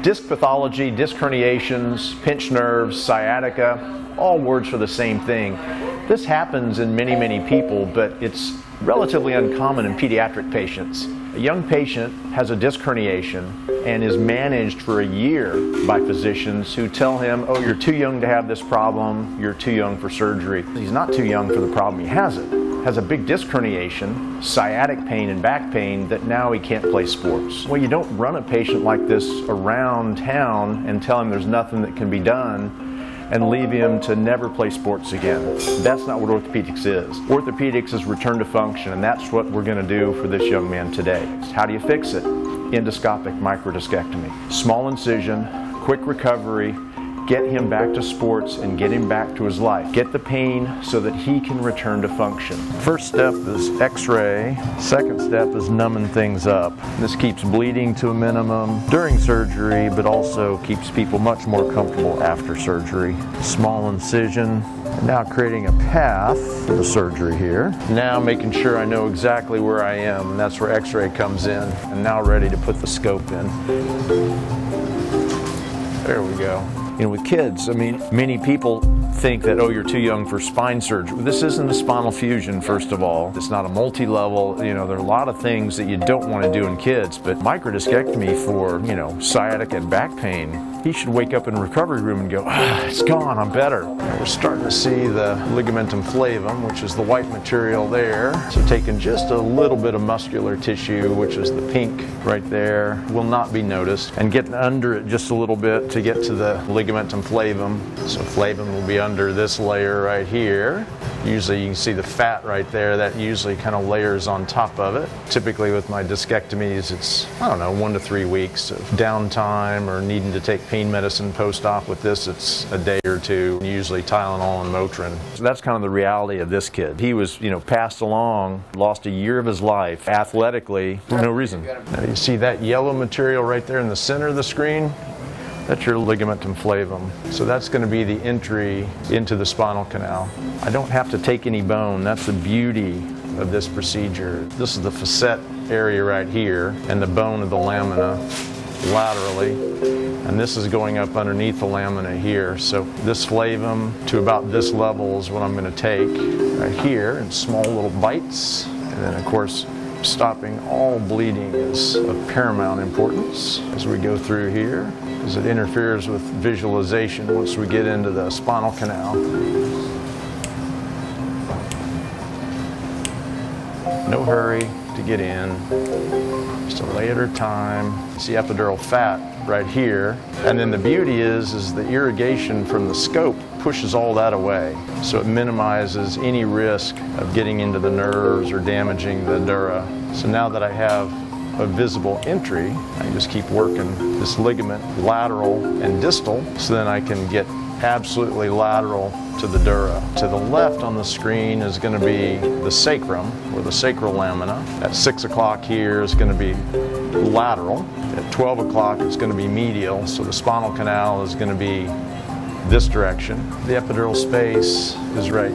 Disc pathology, disc herniations, pinched nerves, sciatica, all words for the same thing. This happens in many, many people, but it's relatively uncommon in pediatric patients. A young patient has a disc herniation and is managed for a year by physicians who tell him, oh, you're too young to have this problem, you're too young for surgery. He's not too young for the problem, he has it. Has a big disc herniation, sciatic pain and back pain that now he can't play sports. Well, you don't run a patient like this around town and tell him there's nothing that can be done and leave him to never play sports again. That's not what orthopedics is. Orthopedics is return to function, and that's what we're going to do for this young man today. How do you fix it? Endoscopic microdiscectomy. Small incision, quick recovery, get him back to sports and get him back to his life. Get the pain so that he can return to function. First step is x-ray. Second step is numbing things up. This keeps bleeding to a minimum during surgery, but also keeps people much more comfortable after surgery. Small incision. Now creating a path for the surgery here. Now making sure I know exactly where I am, and that's where x-ray comes in. And now ready to put the scope in. There we go. You know, with kids, I mean, many people think that, oh, you're too young for spine surgery. This isn't a spinal fusion, first of all. It's not a multi-level, you know, there are a lot of things that you don't want to do in kids, but microdiscectomy for, you know, sciatica and back pain, he should wake up in the recovery room and go, ah, it's gone, I'm better. We're starting to see the ligamentum flavum, which is the white material there. So taking just a little bit of muscular tissue, which is the pink right there, will not be noticed, and getting under it just a little bit to get to the ligamentum flavum. So flavum will be under this layer right here. Usually you can see the fat right there, that usually kind of layers on top of it. Typically with my discectomies, it's, I don't know, 1 to 3 weeks of downtime or needing to take pain medicine post-op. With this, it's a day or two, usually Tylenol and Motrin. So that's kind of the reality of this kid. He was, you know, passed along, lost a year of his life athletically for no reason. Now you see that yellow material right there in the center of the screen? That's your ligamentum flavum. So that's going to be the entry into the spinal canal. I don't have to take any bone. That's the beauty of this procedure. This is the facet area right here, and the bone of the lamina laterally. And this is going up underneath the lamina here. So this flavum to about this level is what I'm going to take right here in small little bites. And then, of course, stopping all bleeding is of paramount importance as we go through here, because it interferes with visualization once we get into the spinal canal. No hurry to get in, just a lay at a time. See epidural fat right here, and then the beauty is the irrigation from the scope pushes all that away, so it minimizes any risk of getting into the nerves or damaging the dura. So now that I have a visible entry, I can just keep working this ligament lateral and distal, so then I can get absolutely lateral to the dura. To the left on the screen is going to be the sacrum, or the sacral lamina. At 6 o'clock here is going to be lateral. At 12 o'clock it's going to be medial, so the spinal canal is going to be this direction. The epidural space is right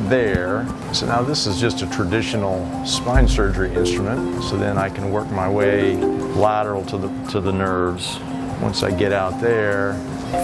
there. So now this is just a traditional spine surgery instrument, so then I can work my way lateral to the nerves. Once I get out there,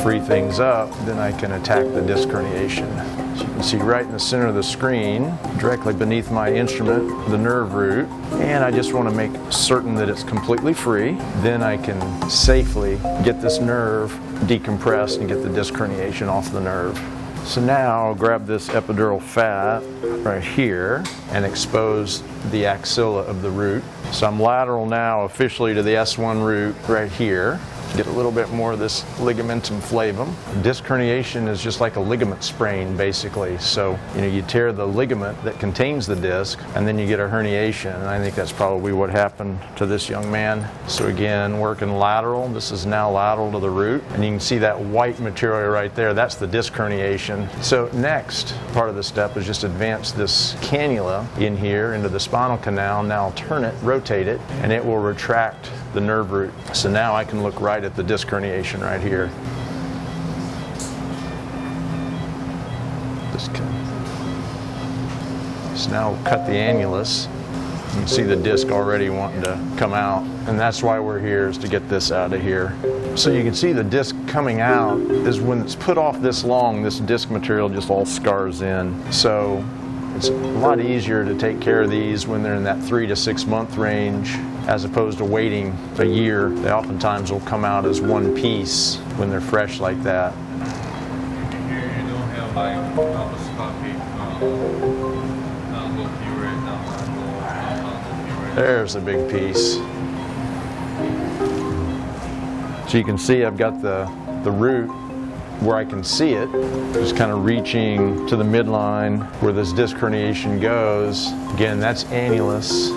free things up, then I can attack the disc herniation. So you can see right in the center of the screen, directly beneath my instrument, the nerve root, and I just want to make certain that it's completely free. Then I can safely get this nerve decompressed and get the disc herniation off the nerve. So now I'll grab this epidural fat right here and expose the axilla of the root. So I'm lateral now officially to the S1 root right here. Get a little bit more of this ligamentum flavum. Disc herniation is just like a ligament sprain, basically. So, you know, you tear the ligament that contains the disc, and then you get a herniation. And I think that's probably what happened to this young man. So again, working lateral. This is now lateral to the root. And you can see that white material right there. That's the disc herniation. So next part of the step is just advance this cannula in here into the spinal canal. Now I'll turn it, rotate it, and it will retract the nerve root. So now I can look right at the disc herniation right here. So now we'll cut the annulus. You can see the disc already wanting to come out. And that's why we're here, is to get this out of here. So you can see the disc coming out is when it's put off this long, this disc material just all scars in. So it's a lot easier to take care of these when they're in that 3 to 6 month range, as opposed to waiting a year. They oftentimes will come out as one piece when they're fresh like that. Here you don't have like endoscopic There's a big piece. So you can see I've got the root where I can see it, just kind of reaching to the midline where this disc herniation goes. Again, that's annulus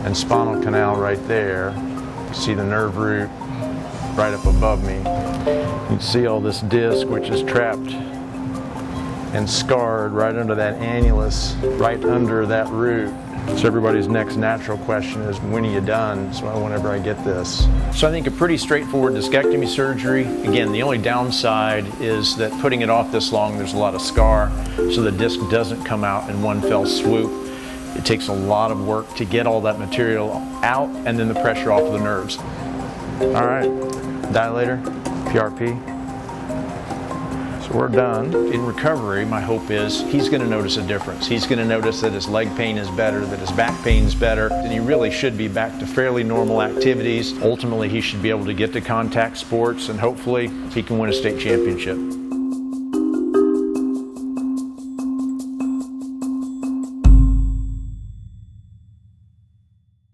and spinal canal right there. You see the nerve root right up above me. You can see all this disc, which is trapped and scarred right under that annulus, right under that root. So everybody's next natural question is, when are you done? So whenever I get this. So I think a pretty straightforward discectomy surgery. Again, the only downside is that putting it off this long, there's a lot of scar, so the disc doesn't come out in one fell swoop. It takes a lot of work to get all that material out and then the pressure off of the nerves. All right, dilator, PRP. So we're done. In recovery, my hope is he's going to notice a difference. He's going to notice that his leg pain is better, that his back pain is better, and he really should be back to fairly normal activities. Ultimately, he should be able to get to contact sports, and hopefully he can win a state championship.